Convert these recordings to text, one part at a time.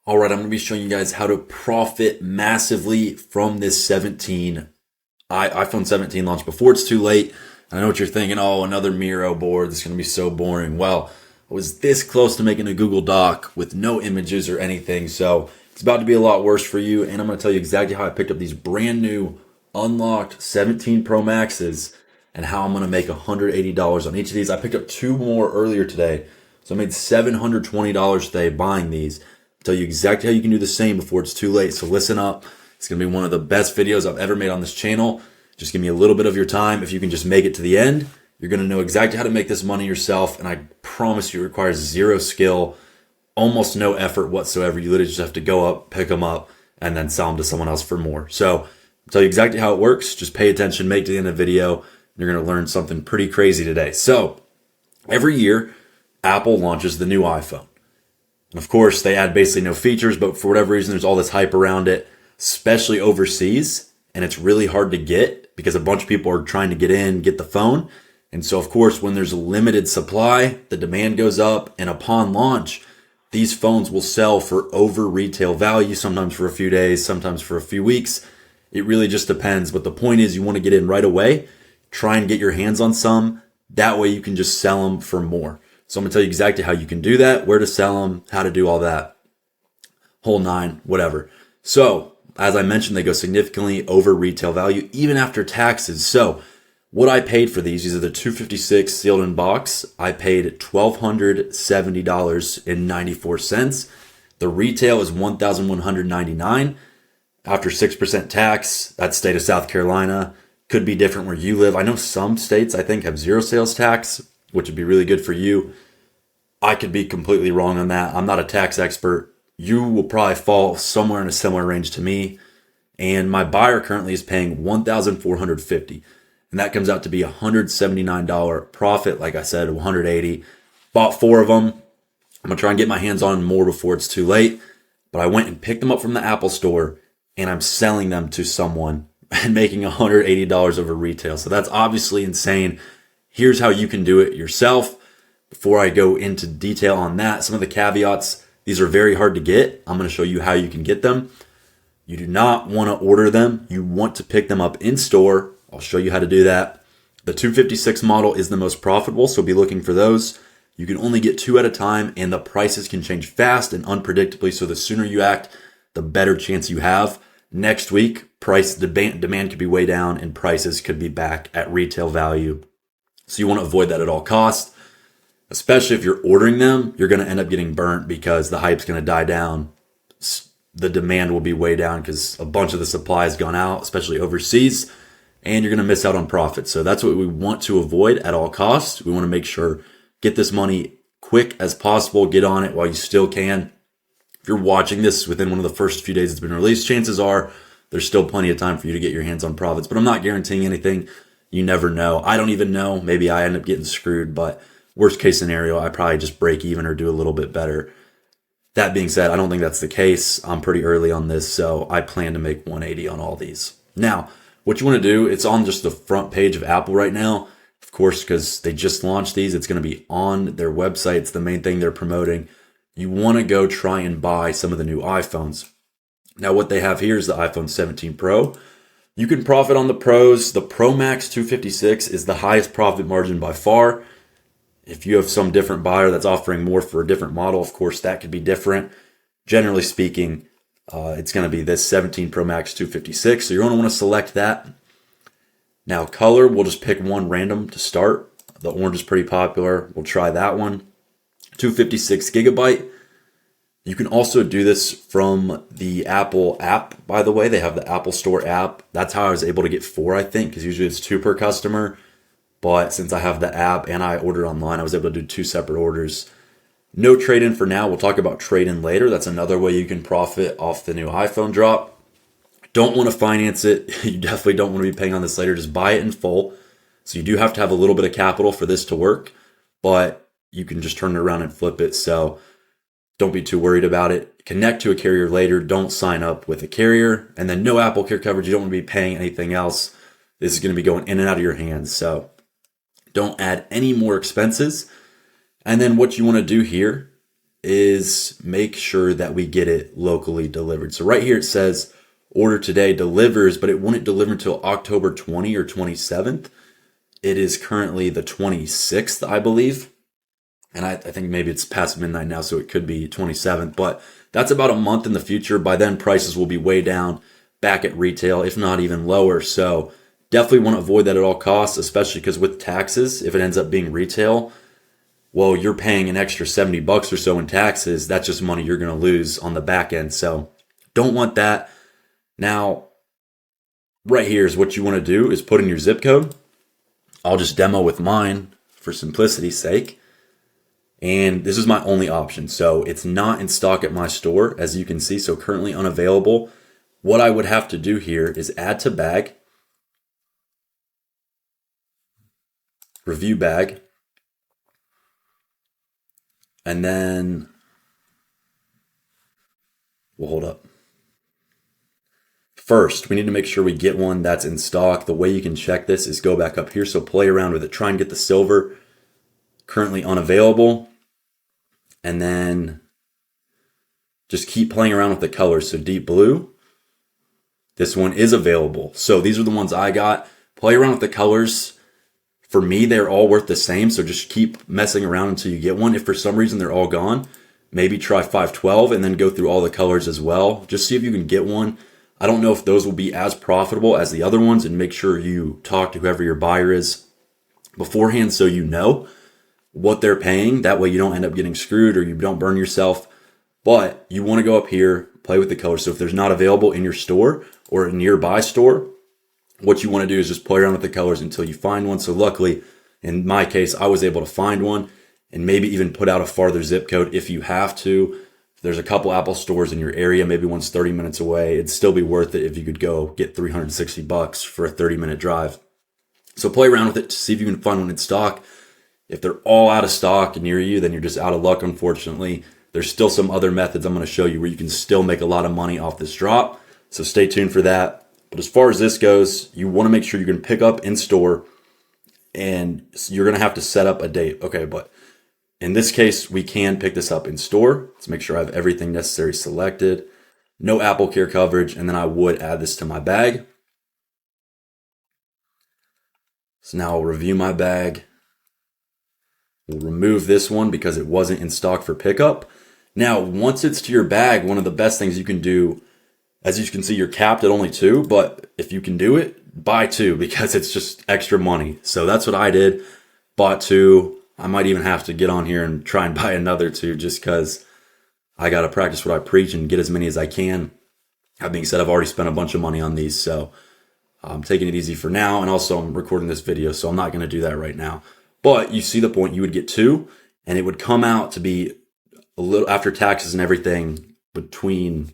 All right, I'm going to be showing you guys how to profit massively from this iPhone 17 launch before it's too late. I know what you're thinking, oh, another Miro board, this is going to be so boring. Well, I was this close to making a Google Doc with no images or anything, so it's about to be a lot worse for you, and I'm going to tell you exactly how I picked up these brand new unlocked 17 Pro Maxes and how I'm going to make $180 on each of these. I picked up two more earlier today, so I made $720 today buying these. Tell you exactly how you can do the same before it's too late. So listen up. It's going to be one of the best videos I've ever made on this channel. Just give me a little bit of your time. If you can just make it to the end, you're going to know exactly how to make this money yourself. And I promise you it requires zero skill, almost no effort whatsoever. You literally just have to go up, pick them up, and then sell them to someone else for more. So I'll tell you exactly how it works. Just pay attention, make it to the end of the video. And you're going to learn something pretty crazy today. So every year, Apple launches the new iPhone. And of course, they add basically no features, but for whatever reason, there's all this hype around it, especially overseas. And it's really hard to get because a bunch of people are trying to get in, get the phone. And so, of course, when there's a limited supply, the demand goes up. And upon launch, these phones will sell for over retail value, sometimes for a few days, sometimes for a few weeks. It really just depends. But the point is you want to get in right away, try and get your hands on some. That way you can just sell them for more. So I'm going to tell you exactly how you can do that, where to sell them, how to do all that, whole nine, whatever. So as I mentioned, they go significantly over retail value, even after taxes. So what I paid for these are the 256 sealed in box. I paid $1,270.94. The retail is $1,199 after 6% tax. That's state of South Carolina. Could be different where you live. I know some states, I think, have zero sales tax, which would be really good for you. I could be completely wrong on that. I'm not a tax expert. You will probably fall somewhere in a similar range to me. And my buyer currently is paying $1,450. And that comes out to be $179 profit. Like I said, $180. Bought four of them. I'm going to try and get my hands on more before it's too late. But I went and picked them up from the Apple store and I'm selling them to someone and making $180 over retail. So that's obviously insane. Here's how you can do it yourself. Before I go into detail on that, some of the caveats, these are very hard to get. I'm going to show you how you can get them. You do not want to order them. You want to pick them up in store. I'll show you how to do that. The 256 model is the most profitable, so be looking for those. You can only get two at a time, and the prices can change fast and unpredictably, so the sooner you act, the better chance you have. Next week, demand could be way down, and prices could be back at retail value. So you want to avoid that at all costs, especially if you're ordering them. You're going to end up getting burnt because the hype's going to die down. The demand will be way down because a bunch of the supply has gone out, especially overseas, and you're going to miss out on profit. So that's what we want to avoid at all costs. We want to make sure, get this money quick as possible, get on it while you still can. If you're watching this within one of the first few days it's been released, chances are there's still plenty of time for you to get your hands on profits, but I'm not guaranteeing anything. You never know. I don't even know. Maybe I end up getting screwed, but worst case scenario, I probably just break even or do a little bit better. That being said, I don't think that's the case. I'm pretty early on this, so I plan to make 180 on all these. Now, what you want to do, it's on just the front page of Apple right now. Of course, because they just launched these, it's going to be on their website. It's the main thing they're promoting. You want to go try and buy some of the new iPhones. Now, what they have here is the iPhone 17 Pro. You can profit on the Pros. The Pro Max 256 is the highest profit margin by far. If you have some different buyer that's offering more for a different model, of course, that could be different. Generally speaking, it's going to be this 17 Pro Max 256. So you're going to want to select that. Now, color, we'll just pick one random to start. The orange is pretty popular. We'll try that one. 256 gigabyte. You can also do this from the Apple app, by the way. They have the Apple Store app. That's how I was able to get four, I think, because usually it's two per customer. But since I have the app and I ordered online, I was able to do two separate orders. No trade-in for now. We'll talk about trade-in later. That's another way you can profit off the new iPhone drop. Don't want to finance it. You definitely don't want to be paying on this later. Just buy it in full. So you do have to have a little bit of capital for this to work, but you can just turn it around and flip it. So don't be too worried about it. Connect to a carrier later. Don't sign up with a carrier. And then no Apple Care coverage. You don't want to be paying anything else. This is going to be going in and out of your hands. So don't add any more expenses. And then what you want to do here is make sure that we get it locally delivered. So right here it says order today delivers, but it wouldn't deliver until October 20 or 27th. It is currently the 26th, I believe. And I think maybe it's past midnight now, so it could be 27th, but that's about a month in the future. By then, prices will be way down back at retail, if not even lower. So definitely want to avoid that at all costs, especially because with taxes, if it ends up being retail, well, you're paying an extra $70 or so in taxes. That's just money you're going to lose on the back end. So don't want that. Now, right here is what you want to do is put in your zip code. I'll just demo with mine for simplicity's sake. And this is my only option. So it's not in stock at my store, as you can see. So currently unavailable. What I would have to do here is add to bag, review bag, and then we'll hold up. First, we need to make sure we get one that's in stock. The way you can check this is go back up here. So play around with it. Try and get the silver. Currently unavailable. And then just keep playing around with the colors. So deep blue. This one is available. So these are the ones I got. Play around with the colors. For me, they're all worth the same. So just keep messing around until you get one. If for some reason they're all gone, maybe try 512 and then go through all the colors as well. Just see if you can get one. I don't know if those will be as profitable as the other ones, and make sure you talk to whoever your buyer is beforehand so you know what they're paying. That way you don't end up getting screwed or you don't burn yourself. But you want to go up here, play with the colors. So if there's not available in your store or a nearby store, what you want to do is just play around with the colors until you find one. So luckily, in my case, I was able to find one and maybe even put out a farther zip code if you have to. If there's a couple Apple stores in your area, maybe one's 30 minutes away. It'd still be worth it if you could go get $360 for a 30-minute drive. So play around with it to see if you can find one in stock. If they're all out of stock near you, then you're just out of luck, unfortunately. There's still some other methods I'm going to show you where you can still make a lot of money off this drop. So stay tuned for that. But as far as this goes, you want to make sure you can pick up in store, and you're going to have to set up a date. Okay, but in this case, we can pick this up in store. Let's make sure I have everything necessary selected. No Apple Care coverage, and then I would add this to my bag. So now I'll review my bag. We'll remove this one because it wasn't in stock for pickup. Now, once it's to your bag, one of the best things you can do, as you can see, you're capped at only 2, but if you can do it, buy 2 because it's just extra money. So that's what I did. Bought 2. I might even have to get on here and try and buy another 2 just because I got to practice what I preach and get as many as I can. That being said, I've already spent a bunch of money on these, so I'm taking it easy for now. And also I'm recording this video, so I'm not going to do that right now. But you see the point, you would get 2 and it would come out to be a little, after taxes and everything, between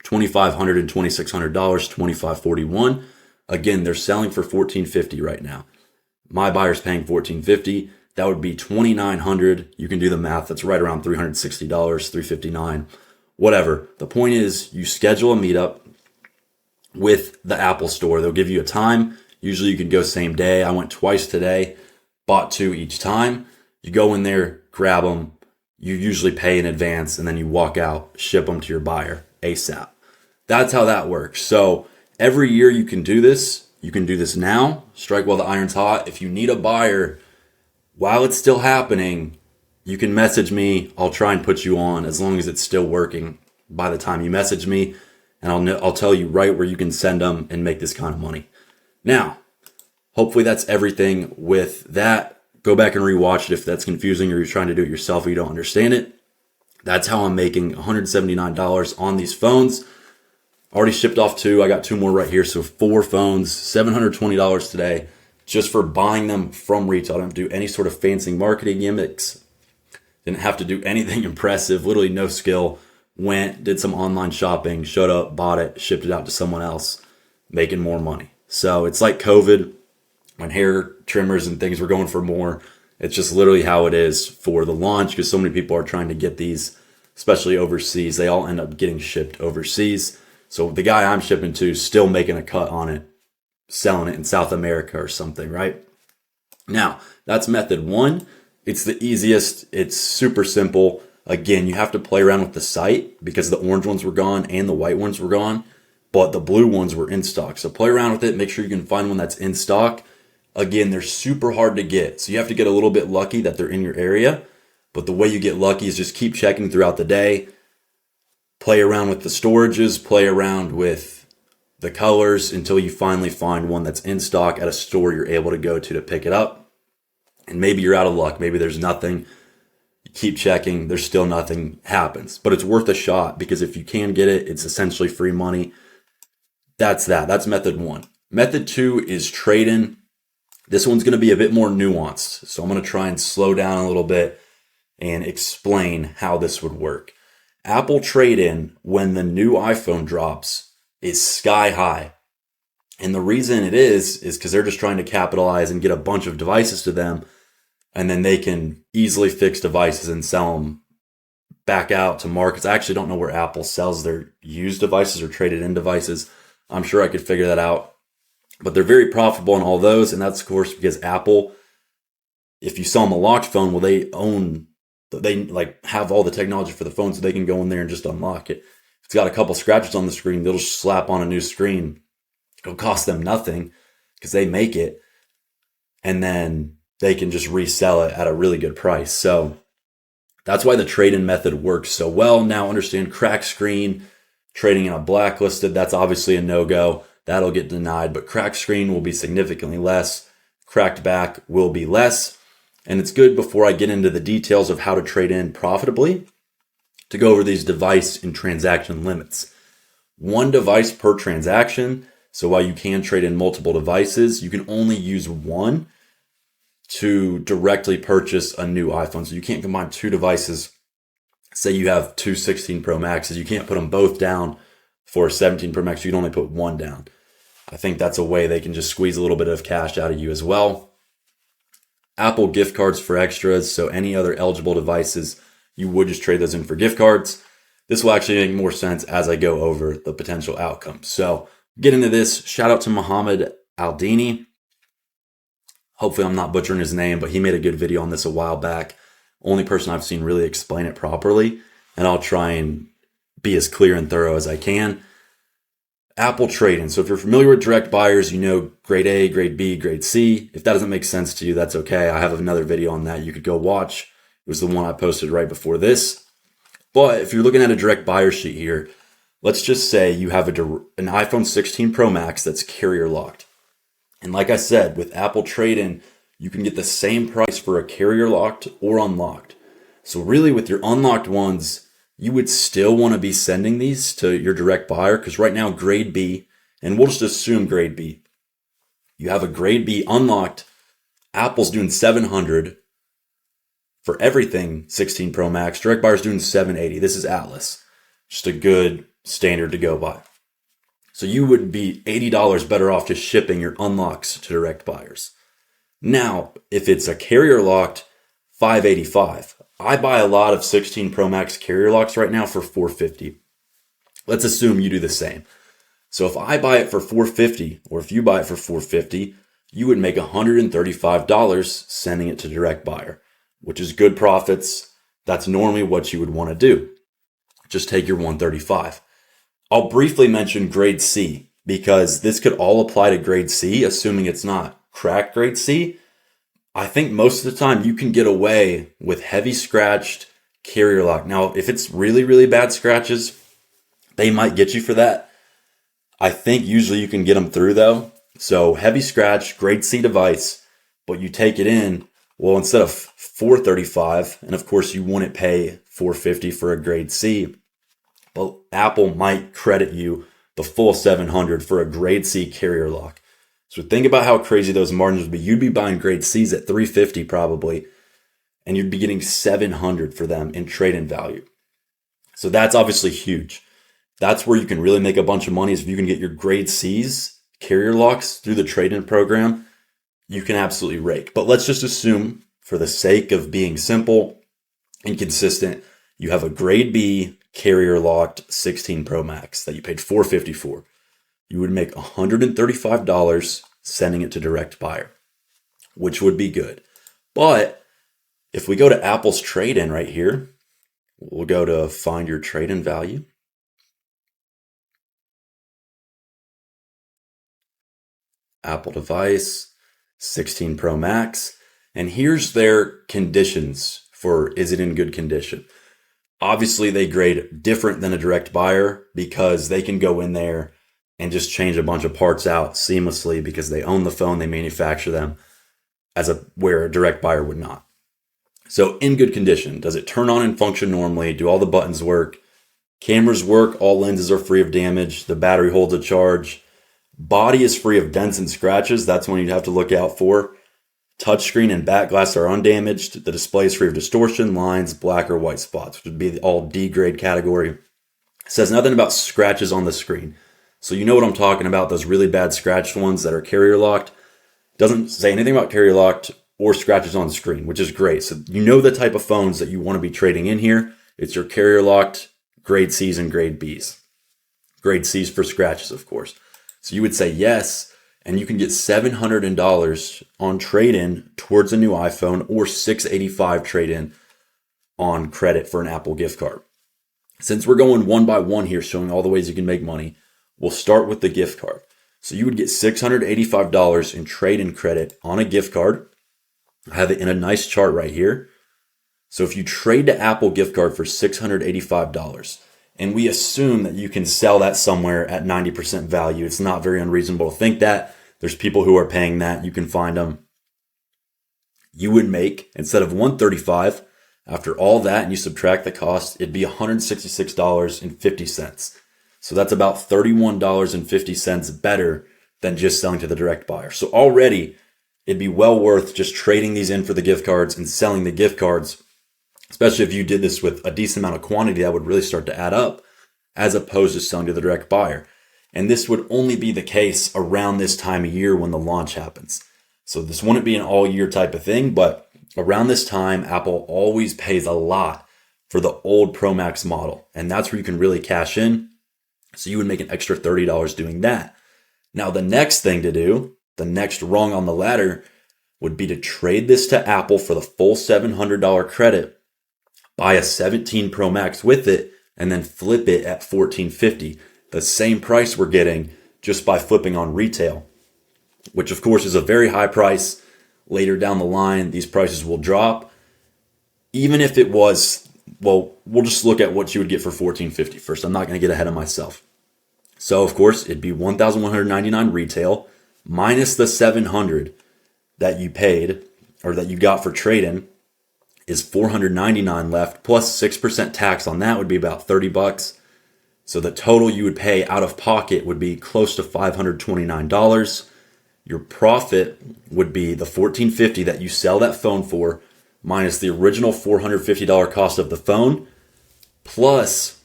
$2,500 and $2,600, $2,541. Again, they're selling for $1,450 right now. My buyer's paying $1,450. That would be $2,900. You can do the math. That's right around $360, $359, whatever. The point is, you schedule a meetup with the Apple store. They'll give you a time. Usually you can go same day. I went twice today, bought 2 each time. You go in there, grab them. You usually pay in advance, and then you walk out, ship them to your buyer ASAP. That's how that works. So every year you can do this. You can do this now. Strike while the iron's hot. If you need a buyer while it's still happening, you can message me. I'll try and put you on as long as it's still working by the time you message me, and I'll tell you right where you can send them and make this kind of money. Now, hopefully that's everything with that. Go back and rewatch it if that's confusing or you're trying to do it yourself or you don't understand it. That's how I'm making $179 on these phones. Already shipped off 2. I got 2 more right here. So 4 phones, $720 today just for buying them from retail. I don't do any sort of fancy marketing gimmicks. Didn't have to do anything impressive. Literally no skill. Went, did some online shopping, showed up, bought it, shipped it out to someone else, making more money. So it's like COVID when hair trimmers and things were going for more. It's just literally how it is for the launch because so many people are trying to get these, especially overseas. They all end up getting shipped overseas. So the guy I'm shipping to is still making a cut on it, selling it in South America or something, right? Now, that's method 1. It's the easiest. It's super simple. Again, you have to play around with the site because the orange ones were gone and the white ones were gone, but the blue ones were in stock. So play around with it. Make sure you can find one that's in stock. Again, they're super hard to get. So you have to get a little bit lucky that they're in your area. But the way you get lucky is just keep checking throughout the day. Play around with the storages. Play around with the colors until you finally find one that's in stock at a store you're able to go to pick it up. And maybe you're out of luck. Maybe there's nothing. You keep checking. There's still nothing happens. But it's worth a shot because if you can get it, it's essentially free money. That's that. That's method one. Method two is trade-in. This one's going to be a bit more nuanced. So I'm going to try and slow down a little bit and explain how this would work. Apple trade-in, when the new iPhone drops, is sky high. And the reason it is because they're just trying to capitalize and get a bunch of devices to them, and then they can easily fix devices and sell them back out to markets. I actually don't know where Apple sells their used devices or traded in devices. I'm sure I could figure that out. But they're very profitable in all those, and that's, of course, because Apple, if you sell them a locked phone, well, they have all the technology for the phone, so they can go in there and just unlock it. If it's got a couple scratches on the screen, they'll just slap on a new screen. It'll cost them nothing because they make it, and then they can just resell it at a really good price. So that's why the trade-in method works so well. Now, understand cracked screen, trading in a blacklisted, that's obviously a no-go. That'll get denied, but cracked screen will be significantly less. Cracked back will be less. And it's good, before I get into the details of how to trade in profitably, to go over these device and transaction limits. One device per transaction. So while you can trade in multiple devices, you can only use one to directly purchase a new iPhone. So you can't combine two devices. Say you have two 16 Pro Maxes. You can't put them both down for a 17 Pro Max. You can only put one down. I think that's a way they can just squeeze a little bit of cash out of you as well. Apple gift cards for extras. So any other eligible devices, you would just trade those in for gift cards. This will actually make more sense as I go over the potential outcomes. So get into this. Shout out to Mohammed Aldini. Hopefully I'm not butchering his name, but he made a good video on this a while back. Only person I've seen really explain it properly. And I'll try and be as clear and thorough as I can. Apple trade-in. So if you're familiar with direct buyers, you know grade A, grade B, grade C. If that doesn't make sense to you, that's okay. I have another video on that you could go watch. It was the one I posted right before this. But if you're looking at a direct buyer sheet here, let's just say you have an iPhone 16 Pro Max that's carrier locked. And like I said, with Apple trade-in, you can get the same price for a carrier locked or unlocked. So really with your unlocked ones, you would still want to be sending these to your direct buyer, because right now grade B, and we'll just assume grade B, you have a grade B unlocked. Apple's doing $700 for everything 16 Pro Max. Direct buyer's doing $780. This is Atlas, just a good standard to go by. So you would be $80 better off just shipping your unlocks to direct buyers. Now, if it's a carrier locked, $585. I buy a lot of 16 Pro Max carrier locks right now for $450. Let's assume you do the same. So if I buy it for $450, or if you buy it for $450, you would make $135 sending it to direct buyer, which is good profits. That's normally what you would want to do. Just take your $135. I'll briefly mention grade C, because this could all apply to grade C, assuming it's not cracked grade C. I think most of the time you can get away with heavy scratched carrier lock. Now, if it's really, really bad scratches, they might get you for that. I think usually you can get them through though. So heavy scratch, grade C device, but you take it in, well, instead of $435, and of course you wouldn't pay $450 for a grade C, but Apple might credit you the full $700 for a grade C carrier lock. So think about how crazy those margins would be. You'd be buying grade C's at $350 probably, and you'd be getting $700 for them in trade-in value. So that's obviously huge. That's where you can really make a bunch of money, is if you can get your grade C's carrier locks through the trade-in program, you can absolutely rake. But let's just assume, for the sake of being simple and consistent, you have a grade B carrier locked 16 Pro Max that you paid $450 for. You would make $135 sending it to direct buyer, which would be good. But if we go to Apple's trade-in right here, We'll go to find your trade-in value. Apple device, 16 Pro Max. And here's their conditions for is it in good condition. Obviously, they grade different than a direct buyer because they can go in there and just change a bunch of parts out seamlessly because they own the phone, they manufacture them, where a direct buyer would not. So in good condition, does it turn on and function normally? Do all the buttons work? Cameras work, all lenses are free of damage, the battery holds a charge. Body is free of dents and scratches, that's one you'd have to look out for. Touchscreen and back glass are undamaged. The display is free of distortion, lines, black or white spots, which would be all D grade category. It says nothing about scratches on the screen. So you know what I'm talking about, those really bad scratched ones that are carrier locked. Doesn't say anything about carrier locked or scratches on the screen, which is great. So you know the type of phones that you want to be trading in here. It's your carrier locked grade C's and grade B's. Grade C's for scratches, of course. So you would say yes, and you can get $700 on trade-in towards a new iPhone or $685 trade-in on credit for an Apple gift card. Since we're going one by one here, showing all the ways you can make money, we'll start with the gift card. So you would get $685 in trade-in credit on a gift card. I have it in a nice chart right here. So if you trade the Apple gift card for $685, and we assume that you can sell that somewhere at 90% value, it's not very unreasonable to think that. There's people who are paying that. You can find them. You would make, instead of $135, after all that and you subtract the cost, it'd be $166.50. So that's about $31.50 better than just selling to the direct buyer. So already it'd be well worth just trading these in for the gift cards and selling the gift cards, especially if you did this with a decent amount of quantity that would really start to add up, as opposed to selling to the direct buyer. And this would only be the case around this time of year when the launch happens. So this wouldn't be an all year type of thing, but around this time, Apple always pays a lot for the old Pro Max model. And that's where you can really cash in. So you would make an extra $30 doing that. Now, the next thing to do, the next rung on the ladder, would be to trade this to Apple for the full $700 credit, buy a 17 Pro Max with it, and then flip it at $1,450. The same price we're getting just by flipping on retail, which of course is a very high price. Later down the line, these prices will drop. Even if it was, well, we'll just look at what you would get for $1,450 first. I'm not going to get ahead of myself. So of course, it'd be $1,199 retail minus the $700 that you paid or that you got for trade-in is $499 left, plus 6% tax on that would be about $30. So the total you would pay out of pocket would be close to $529. Your profit would be the $1,450 that you sell that phone for, minus the original $450 cost of the phone, plus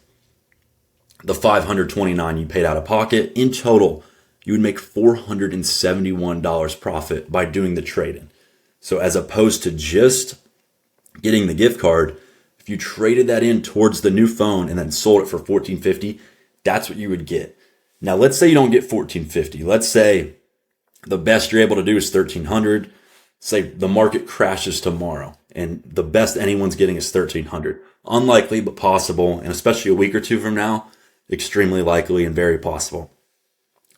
the $529 you paid out of pocket. In total, you would make $471 profit by doing the trade-in. So as opposed to just getting the gift card, if you traded that in towards the new phone and then sold it for $1,450, that's what you would get. Now, let's say you don't get $1,450. Let's say the best you're able to do is $1,300. Say the market crashes tomorrow and the best anyone's getting is $1,300. Unlikely, but possible. And especially a week or two from now, extremely likely and very possible.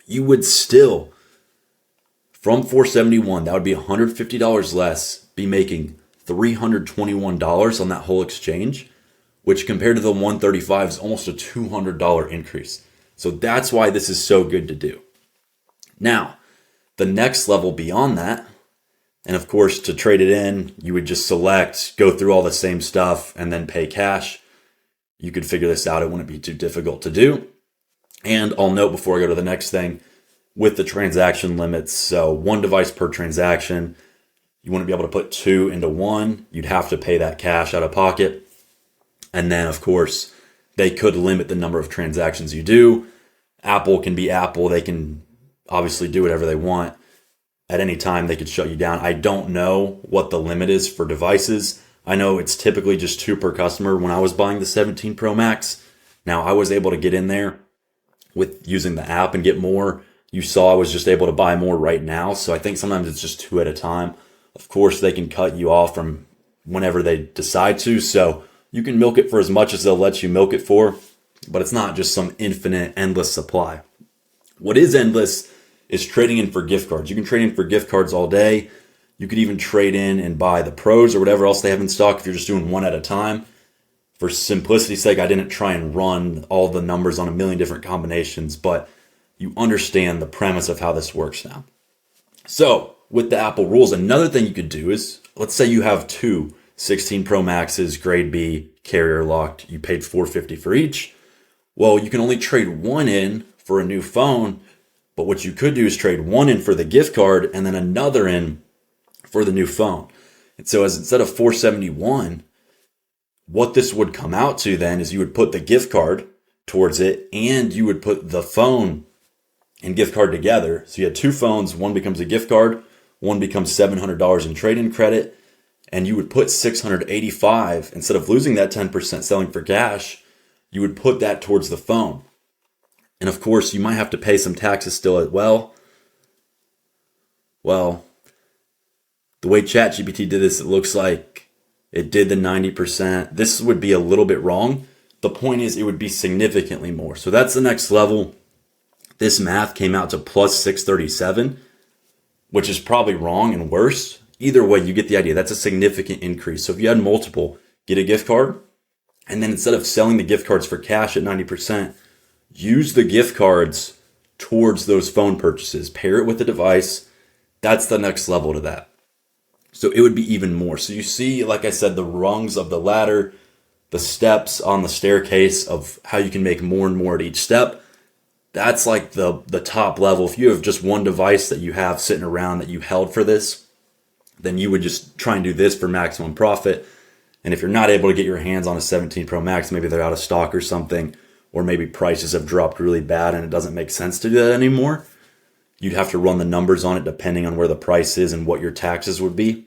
You would still, from $471, that would be $150 less, be making $321 on that whole exchange, which compared to the $135 is almost a $200 increase. So that's why this is so good to do. Now, the next level beyond that, and of course to trade it in, you would just select, go through all the same stuff, and then pay cash. You could figure this out. It wouldn't be too difficult to do. And I'll note before I go to the next thing, with the transaction limits, so one device per transaction, you wouldn't be able to put two into one. You'd have to pay that cash out of pocket. And then, of course, they could limit the number of transactions you do. Apple can be Apple. They can obviously do whatever they want. At any time, they could shut you down. I don't know what the limit is for devices. I know it's typically just two per customer. When I was buying the 17 Pro Max, now I was able to get in there with using the app and get more. You saw I was just able to buy more right now. So I think sometimes it's just two at a time. Of course, they can cut you off from whenever they decide to. So You can milk it for as much as they'll let you milk it for, but it's not just some infinite, endless supply. What is endless is trading in for gift cards. You can trade in for gift cards all day. You could even trade in and buy the pros or whatever else they have in stock if you're just doing one at a time. For simplicity's sake, I didn't try and run all the numbers on a million different combinations, but you understand the premise of how this works now. So with the Apple rules, another thing you could do is, let's say you have two 16 Pro Maxes, grade B, carrier locked. You paid $450 for each. Well, you can only trade one in for a new phone, but what you could do is trade one in for the gift card and then another in for the new phone. And so as instead of $471, what this would come out to then is you would put the gift card towards it and you would put the phone and gift card together. So you had two phones, one becomes a gift card, one becomes $700 in trade-in credit, and you would put $685, instead of losing that 10% selling for cash, you would put that towards the phone. And of course, you might have to pay some taxes still as well. Well, the way ChatGPT did this, it looks like it did the 90%. This would be a little bit wrong. The point is it would be significantly more. So that's the next level. This math came out to plus 637, which is probably wrong and worse. Either way, you get the idea. That's a significant increase. So if you had multiple, get a gift card, and then instead of selling the gift cards for cash at 90%, use the gift cards towards those phone purchases. Pair it with the device. That's the next level to that. So it would be even more. So you see, like I said, the rungs of the ladder, the steps on the staircase of how you can make more and more at each step. That's like the top level. If you have just one device that you have sitting around that you held for this, then you would just try and do this for maximum profit. And if you're not able to get your hands on a 17 Pro Max, maybe they're out of stock or something, or maybe prices have dropped really bad and it doesn't make sense to do that anymore, you'd have to run the numbers on it depending on where the price is and what your taxes would be.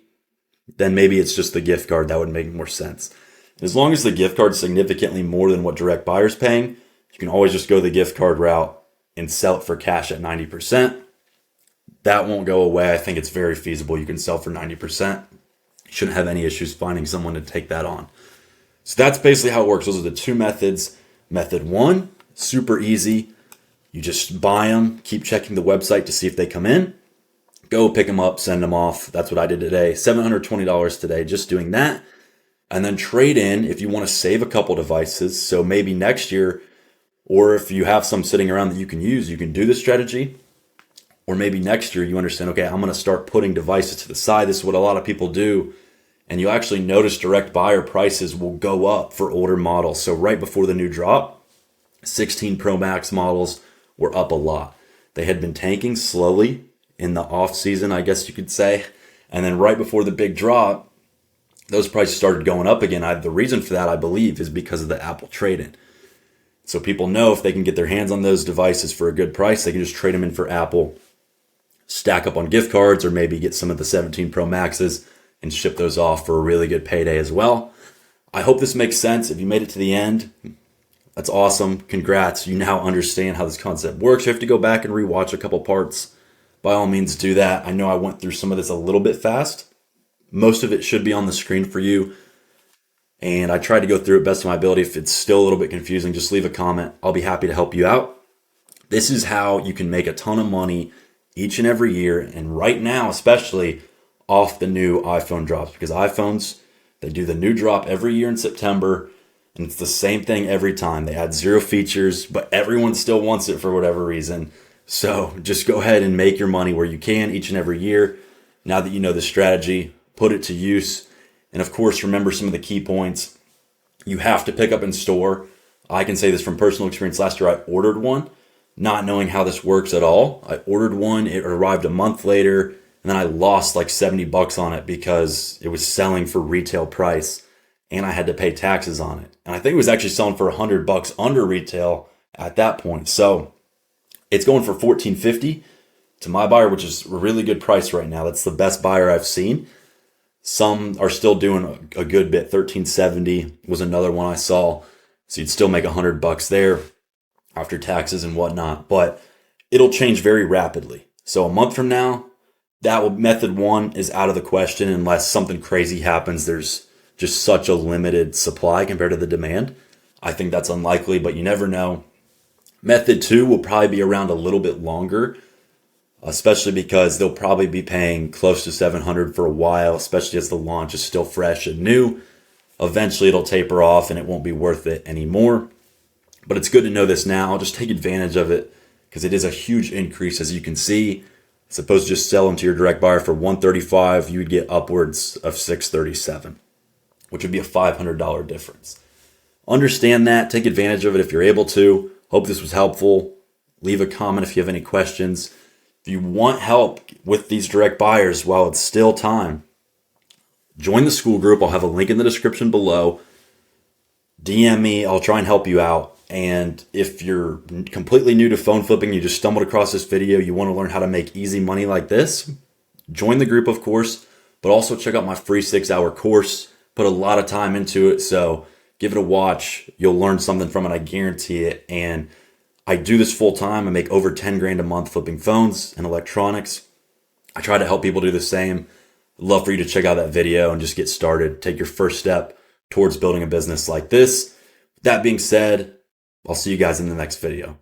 Then maybe it's just the gift card that would make more sense. As long as the gift card is significantly more than what direct buyer's paying, you can always just go the gift card route and sell it for cash at 90%. That won't go away. I think it's very feasible. You can sell for 90%. You shouldn't have any issues finding someone to take that on. So that's basically how it works. Those are the two methods. Method one, super easy. You just buy them, keep checking the website to see if they come in. Go pick them up, send them off. That's what I did today. $720 today, just doing that. And then trade in if you want to save a couple devices. So maybe next year, or if you have some sitting around that you can use, you can do this strategy. Or maybe next year you understand, okay, I'm going to start putting devices to the side. This is what a lot of people do. And you'll actually notice direct buyer prices will go up for older models. So right before the new drop, 16 Pro Max models were up a lot. They had been tanking slowly in the off season, I guess you could say. And then right before the big drop, those prices started going up again. The reason for that, I believe, is because of the Apple trade-in. So people know if they can get their hands on those devices for a good price, they can just trade them in for Apple, stack up on gift cards, or maybe get some of the 17 Pro Maxes and ship those off for a really good payday as well. I hope this makes sense. If you made it to the end, that's awesome. Congrats. You now understand how this concept works. You have to go back and rewatch a couple parts. By all means, do that. I know I went through some of this a little bit fast. Most of it should be on the screen for you. And I tried to go through it best of my ability. If it's still a little bit confusing, just leave a comment. I'll be happy to help you out. This is how you can make a ton of money each and every year. And right now, especially off the new iPhone drops, because iPhones, they do the new drop every year in September. And it's the same thing every time. They add 0 features, but everyone still wants it for whatever reason. So just go ahead and make your money where you can each and every year. Now that you know the strategy, put it to use. And of course, remember some of the key points. You have to pick up in store. I can say this from personal experience. Last year, I ordered one, not knowing how this works at all. I ordered one. It arrived a month later, and then I lost like $70 on it because it was selling for retail price, and I had to pay taxes on it. And I think it was actually selling for $100 under retail at that point. So it's going for $1,450 to my buyer, which is a really good price right now. That's the best buyer I've seen. Some are still doing a good bit. $1,370 was another one I saw. So you'd still make $100 there after taxes and whatnot, but it'll change very rapidly. So a month from now, method one is out of the question unless something crazy happens. There's just such a limited supply compared to the demand. I think that's unlikely, but you never know. Method 2 will probably be around a little bit longer, especially because they'll probably be paying close to $700 for a while, especially as the launch is still fresh and new. Eventually it'll taper off and it won't be worth it anymore. But it's good to know this now. Just take advantage of it because it is a huge increase. As you can see, suppose just sell them to your direct buyer for $135, you would get upwards of $637, which would be a $500 difference. Understand that. Take advantage of it if you're able to. Hope this was helpful. Leave a comment if you have any questions. If you want help with these direct buyers while it's still time, join the school group. I'll have a link in the description below. DM me. I'll try and help you out. And if you're completely new to phone flipping, you just stumbled across this video, you want to learn how to make easy money like this, join the group, of course, but also check out my free 6-hour course. Put a lot of time into it, so give it a watch. You'll learn something from it, I guarantee it. And I do this full time. I make over 10 grand a month flipping phones and electronics. I try to help people do the same. I'd love for you to check out that video and just get started. Take your first step towards building a business like this. That being said, I'll see you guys in the next video.